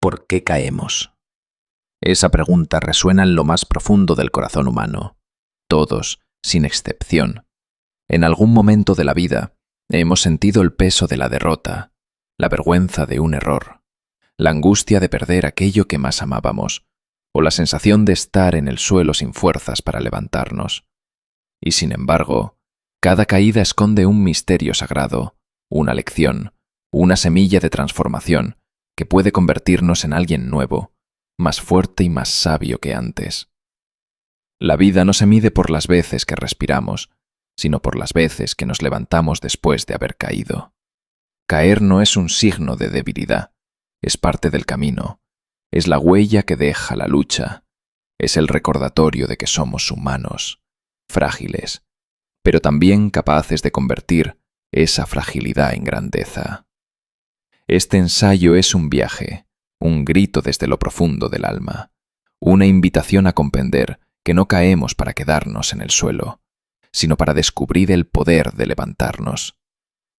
¿Por qué caemos? Esa pregunta resuena en lo más profundo del corazón humano. Todos, sin excepción, en algún momento de la vida, hemos sentido el peso de la derrota, la vergüenza de un error, la angustia de perder aquello que más amábamos, o la sensación de estar en el suelo sin fuerzas para levantarnos. Y sin embargo, cada caída esconde un misterio sagrado, una lección, una semilla de transformación que puede convertirnos en alguien nuevo, más fuerte y más sabio que antes. La vida no se mide por las veces que respiramos, sino por las veces que nos levantamos después de haber caído. Caer no es un signo de debilidad, es parte del camino, es la huella que deja la lucha, es el recordatorio de que somos humanos, frágiles, pero también capaces de convertir esa fragilidad en grandeza. Este ensayo es un viaje, un grito desde lo profundo del alma, una invitación a comprender que no caemos para quedarnos en el suelo, sino para descubrir el poder de levantarnos.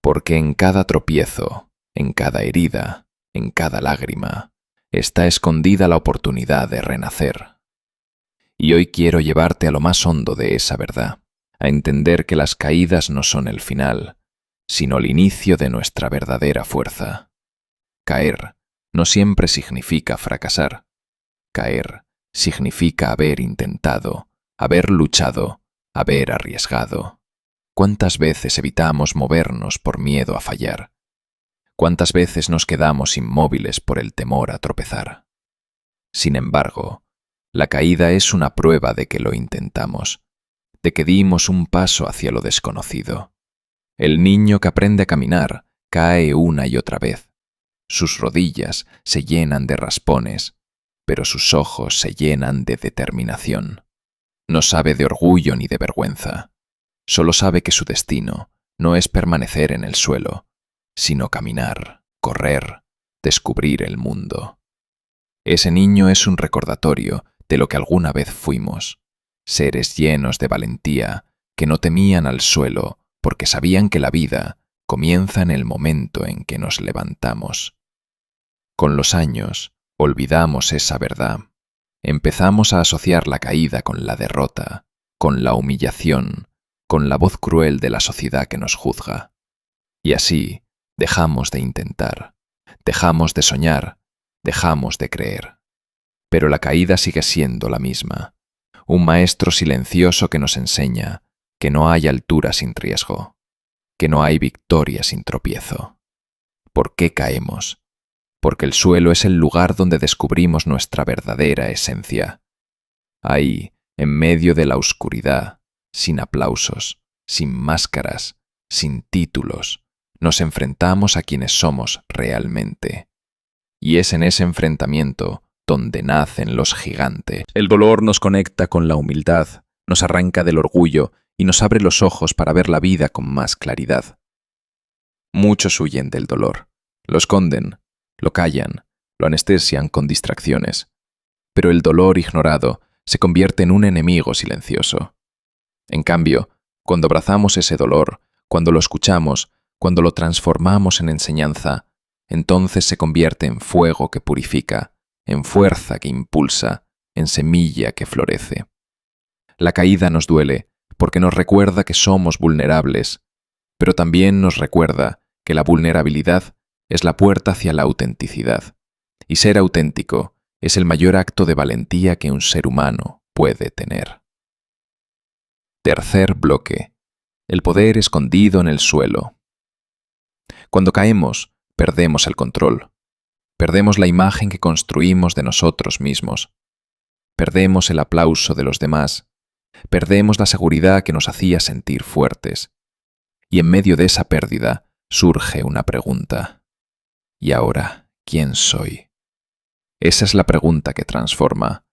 Porque en cada tropiezo, en cada herida, en cada lágrima, está escondida la oportunidad de renacer. Y hoy quiero llevarte a lo más hondo de esa verdad, a entender que las caídas no son el final, sino el inicio de nuestra verdadera fuerza. Caer no siempre significa fracasar. Caer significa haber intentado, haber luchado, haber arriesgado. ¿Cuántas veces evitamos movernos por miedo a fallar? ¿Cuántas veces nos quedamos inmóviles por el temor a tropezar? Sin embargo, la caída es una prueba de que lo intentamos, de que dimos un paso hacia lo desconocido. El niño que aprende a caminar cae una y otra vez. Sus rodillas se llenan de raspones, pero sus ojos se llenan de determinación. No sabe de orgullo ni de vergüenza. Solo sabe que su destino no es permanecer en el suelo, sino caminar, correr, descubrir el mundo. Ese niño es un recordatorio de lo que alguna vez fuimos, seres llenos de valentía que no temían al suelo porque sabían que la vida comienza en el momento en que nos levantamos. Con los años, olvidamos esa verdad. Empezamos a asociar la caída con la derrota, con la humillación, con la voz cruel de la sociedad que nos juzga. Y así, dejamos de intentar, dejamos de soñar, dejamos de creer. Pero la caída sigue siendo la misma, un maestro silencioso que nos enseña que no hay altura sin riesgo, que no hay victoria sin tropiezo. ¿Por qué caemos? Porque el suelo es el lugar donde descubrimos nuestra verdadera esencia. Ahí, en medio de la oscuridad, sin aplausos, sin máscaras, sin títulos, nos enfrentamos a quienes somos realmente. Y es en ese enfrentamiento donde nacen los gigantes. El dolor nos conecta con la humildad, nos arranca del orgullo y nos abre los ojos para ver la vida con más claridad. Muchos huyen del dolor, lo esconden, lo callan, lo anestesian con distracciones. Pero el dolor ignorado se convierte en un enemigo silencioso. En cambio, cuando abrazamos ese dolor, cuando lo escuchamos, cuando lo transformamos en enseñanza, entonces se convierte en fuego que purifica, en fuerza que impulsa, en semilla que florece. La caída nos duele porque nos recuerda que somos vulnerables, pero también nos recuerda que la vulnerabilidad es la puerta hacia la autenticidad, y ser auténtico es el mayor acto de valentía que un ser humano puede tener. Tercer bloque. El poder escondido en el suelo. Cuando caemos, perdemos el control. Perdemos la imagen que construimos de nosotros mismos. Perdemos el aplauso de los demás. Perdemos la seguridad que nos hacía sentir fuertes. Y en medio de esa pérdida surge una pregunta. ¿Y ahora quién soy? Esa es la pregunta que transforma,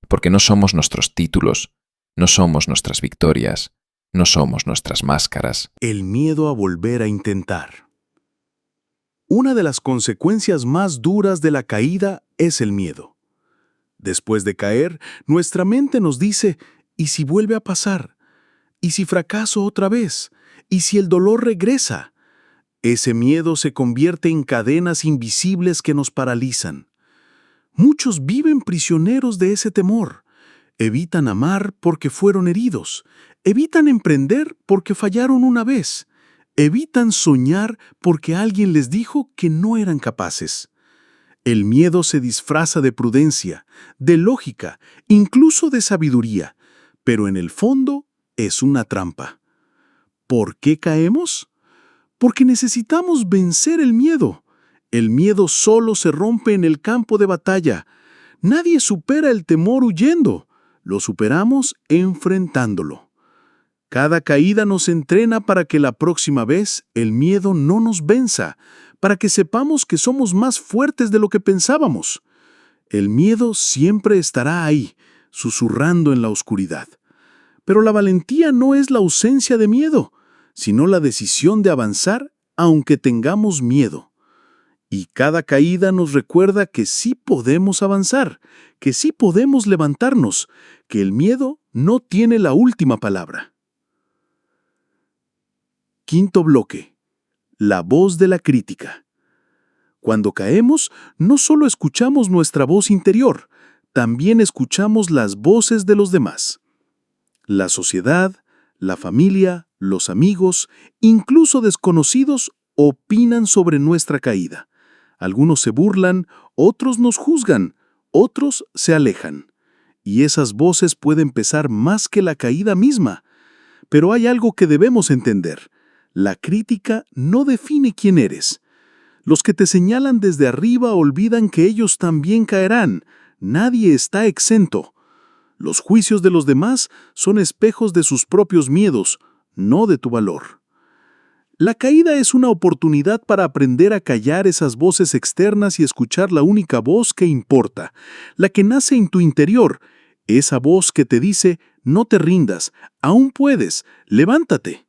porque no somos nuestros títulos, no somos nuestras victorias, no somos nuestras máscaras. El miedo a volver a intentar. Una de las consecuencias más duras de la caída es el miedo. Después de caer, nuestra mente nos dice, ¿y si vuelve a pasar? ¿Y si fracaso otra vez? ¿Y si el dolor regresa? Ese miedo se convierte en cadenas invisibles que nos paralizan. Muchos viven prisioneros de ese temor. Evitan amar porque fueron heridos. Evitan emprender porque fallaron una vez. Evitan soñar porque alguien les dijo que no eran capaces. El miedo se disfraza de prudencia, de lógica, incluso de sabiduría, pero en el fondo es una trampa. ¿Por qué caemos? Porque necesitamos vencer el miedo. El miedo solo se rompe en el campo de batalla. Nadie supera el temor huyendo. Lo superamos enfrentándolo. Cada caída nos entrena para que la próxima vez el miedo no nos venza, para que sepamos que somos más fuertes de lo que pensábamos. El miedo siempre estará ahí, susurrando en la oscuridad. Pero la valentía no es la ausencia de miedo, sino la decisión de avanzar aunque tengamos miedo. Y cada caída nos recuerda que sí podemos avanzar, que sí podemos levantarnos, que el miedo no tiene la última palabra. Quinto bloque. La voz de la crítica. Cuando caemos, no solo escuchamos nuestra voz interior, también escuchamos las voces de los demás. La sociedad, la familia, los amigos, incluso desconocidos, opinan sobre nuestra caída. Algunos se burlan, otros nos juzgan, otros se alejan. Y esas voces pueden pesar más que la caída misma. Pero hay algo que debemos entender. La crítica no define quién eres. Los que te señalan desde arriba olvidan que ellos también caerán. Nadie está exento. Los juicios de los demás son espejos de sus propios miedos, no de tu valor. La caída es una oportunidad para aprender a callar esas voces externas y escuchar la única voz que importa, la que nace en tu interior, esa voz que te dice, no te rindas, aún puedes, levántate.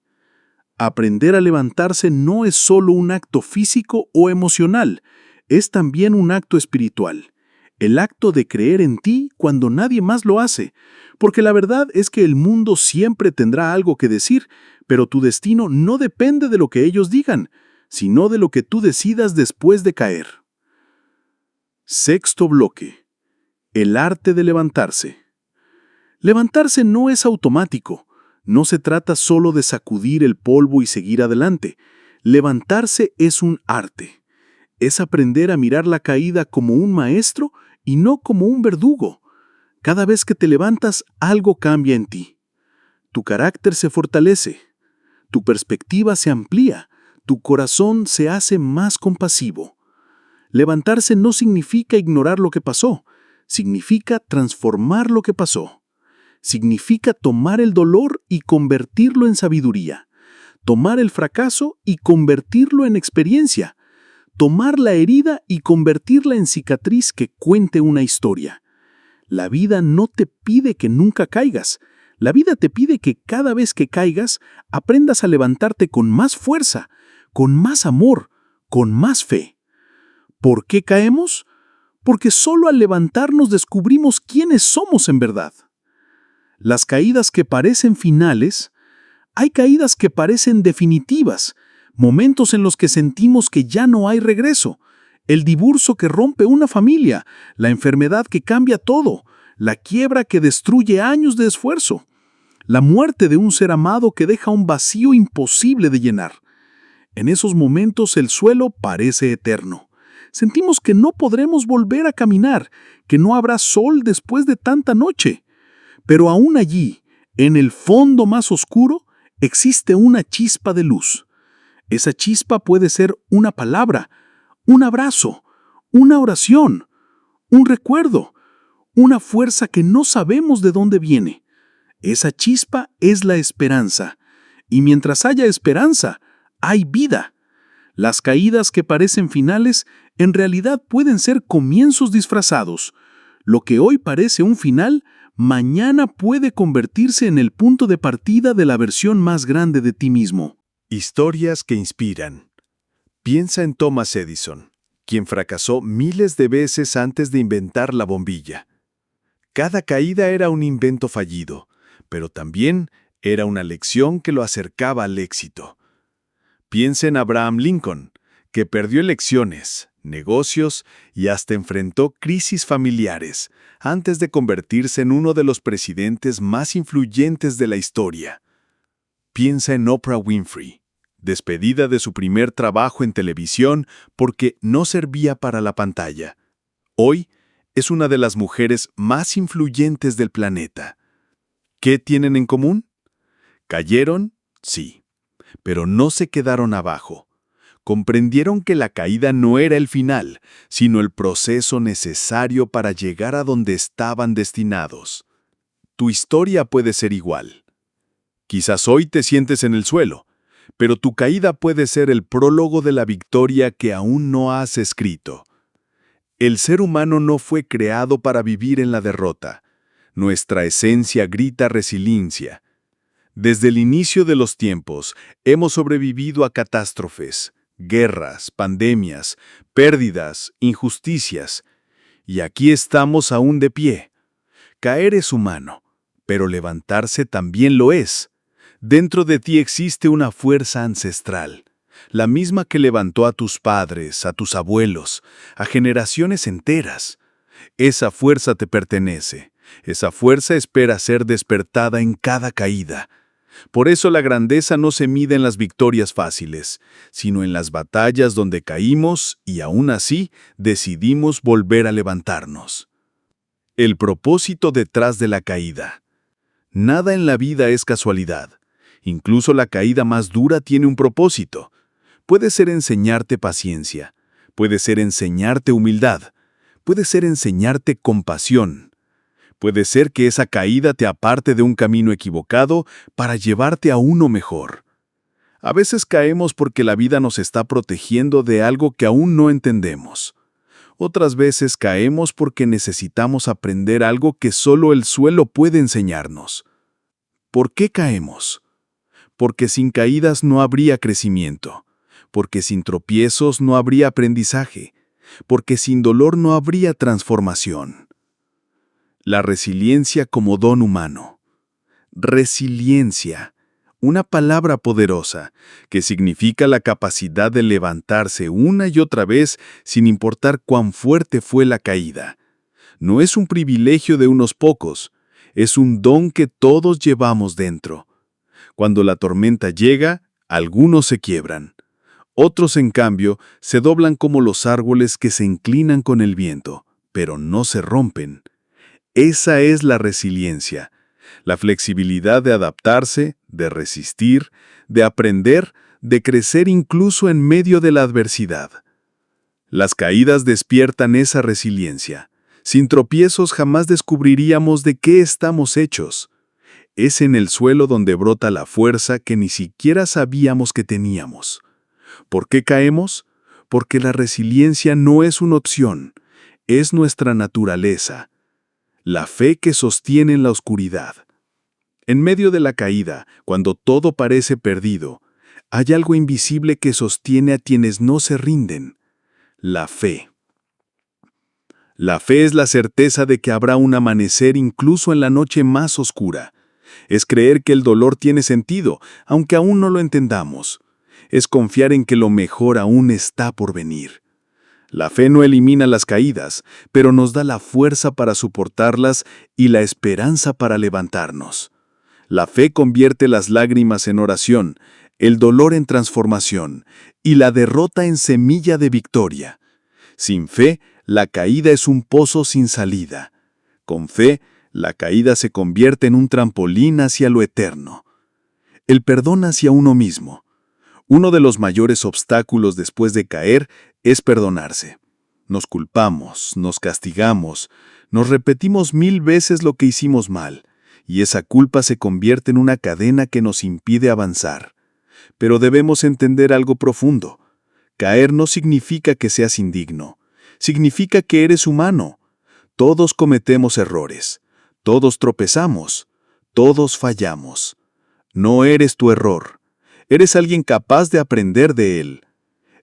Aprender a levantarse no es solo un acto físico o emocional, es también un acto espiritual. El acto de creer en ti cuando nadie más lo hace, porque la verdad es que el mundo siempre tendrá algo que decir, pero tu destino no depende de lo que ellos digan, sino de lo que tú decidas después de caer. Sexto bloque. El arte de levantarse. Levantarse no es automático. No se trata solo de sacudir el polvo y seguir adelante. Levantarse es un arte. Es aprender a mirar la caída como un maestro y no como un verdugo. Cada vez que te levantas, algo cambia en ti. Tu carácter se fortalece. Tu perspectiva se amplía. Tu corazón se hace más compasivo. Levantarse no significa ignorar lo que pasó. Significa transformar lo que pasó. Significa tomar el dolor y convertirlo en sabiduría. Tomar el fracaso y convertirlo en experiencia. Tomar la herida y convertirla en cicatriz que cuente una historia. La vida no te pide que nunca caigas. La vida te pide que cada vez que caigas, aprendas a levantarte con más fuerza, con más amor, con más fe. ¿Por qué caemos? Porque solo al levantarnos descubrimos quiénes somos en verdad. Las caídas que parecen finales, hay caídas que parecen definitivas, momentos en los que sentimos que ya no hay regreso, el divorcio que rompe una familia, la enfermedad que cambia todo, la quiebra que destruye años de esfuerzo, la muerte de un ser amado que deja un vacío imposible de llenar. En esos momentos el suelo parece eterno. Sentimos que no podremos volver a caminar, que no habrá sol después de tanta noche. Pero aún allí, en el fondo más oscuro, existe una chispa de luz. Esa chispa puede ser una palabra, un abrazo, una oración, un recuerdo, una fuerza que no sabemos de dónde viene. Esa chispa es la esperanza. Y mientras haya esperanza, hay vida. Las caídas que parecen finales en realidad pueden ser comienzos disfrazados. Lo que hoy parece un final, mañana puede convertirse en el punto de partida de la versión más grande de ti mismo. Historias que inspiran. Piensa en Thomas Edison, quien fracasó miles de veces antes de inventar la bombilla. Cada caída era un invento fallido, pero también era una lección que lo acercaba al éxito. Piensa en Abraham Lincoln, que perdió elecciones, negocios y hasta enfrentó crisis familiares antes de convertirse en uno de los presidentes más influyentes de la historia. Piensa en Oprah Winfrey, despedida de su primer trabajo en televisión porque no servía para la pantalla. Hoy es una de las mujeres más influyentes del planeta. ¿Qué tienen en común? ¿Cayeron? Sí, pero no se quedaron abajo. Comprendieron que la caída no era el final, sino el proceso necesario para llegar a donde estaban destinados. Tu historia puede ser igual. Quizás hoy te sientes en el suelo, pero tu caída puede ser el prólogo de la victoria que aún no has escrito. El ser humano no fue creado para vivir en la derrota. Nuestra esencia grita resiliencia. Desde el inicio de los tiempos, hemos sobrevivido a catástrofes, guerras, pandemias, pérdidas, injusticias. Y aquí estamos aún de pie. Caer es humano, pero levantarse también lo es. Dentro de ti existe una fuerza ancestral, la misma que levantó a tus padres, a tus abuelos, a generaciones enteras. Esa fuerza te pertenece. Esa fuerza espera ser despertada en cada caída. Por eso la grandeza no se mide en las victorias fáciles, sino en las batallas donde caímos y aún así decidimos volver a levantarnos. El propósito detrás de la caída. Nada en la vida es casualidad. Incluso la caída más dura tiene un propósito. Puede ser enseñarte paciencia, puede ser enseñarte humildad, puede ser enseñarte compasión. Puede ser que esa caída te aparte de un camino equivocado para llevarte a uno mejor. A veces caemos porque la vida nos está protegiendo de algo que aún no entendemos. Otras veces caemos porque necesitamos aprender algo que solo el suelo puede enseñarnos. ¿Por qué caemos? Porque sin caídas no habría crecimiento, porque sin tropiezos no habría aprendizaje, porque sin dolor no habría transformación. La resiliencia como don humano. Resiliencia, una palabra poderosa que significa la capacidad de levantarse una y otra vez sin importar cuán fuerte fue la caída. No es un privilegio de unos pocos, es un don que todos llevamos dentro. Cuando la tormenta llega, algunos se quiebran. Otros, en cambio, se doblan como los árboles que se inclinan con el viento, pero no se rompen. Esa es la resiliencia, la flexibilidad de adaptarse, de resistir, de aprender, de crecer incluso en medio de la adversidad. Las caídas despiertan esa resiliencia. Sin tropiezos jamás descubriríamos de qué estamos hechos. Es en el suelo donde brota la fuerza que ni siquiera sabíamos que teníamos. ¿Por qué caemos? Porque la resiliencia no es una opción, es nuestra naturaleza. La fe que sostiene en la oscuridad. En medio de la caída, cuando todo parece perdido, hay algo invisible que sostiene a quienes no se rinden. La fe. La fe es la certeza de que habrá un amanecer incluso en la noche más oscura. Es creer que el dolor tiene sentido, aunque aún no lo entendamos. Es confiar en que lo mejor aún está por venir. La fe no elimina las caídas, pero nos da la fuerza para soportarlas y la esperanza para levantarnos. La fe convierte las lágrimas en oración, el dolor en transformación y la derrota en semilla de victoria. Sin fe, la caída es un pozo sin salida. Con fe, la caída se convierte en un trampolín hacia lo eterno. El perdón hacia uno mismo. Uno de los mayores obstáculos después de caer es perdonarse. Nos culpamos, nos castigamos, nos repetimos 1000 veces lo que hicimos mal, y esa culpa se convierte en una cadena que nos impide avanzar. Pero debemos entender algo profundo. Caer no significa que seas indigno, significa que eres humano. Todos cometemos errores, todos tropezamos, todos fallamos. No eres tu error. Eres alguien capaz de aprender de él.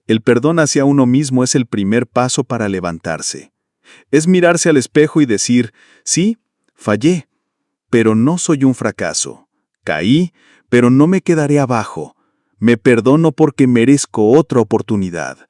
El perdón hacia uno mismo es el primer paso para levantarse. Es mirarse al espejo y decir, sí, fallé, pero no soy un fracaso. Caí, pero no me quedaré abajo. Me perdono porque merezco otra oportunidad.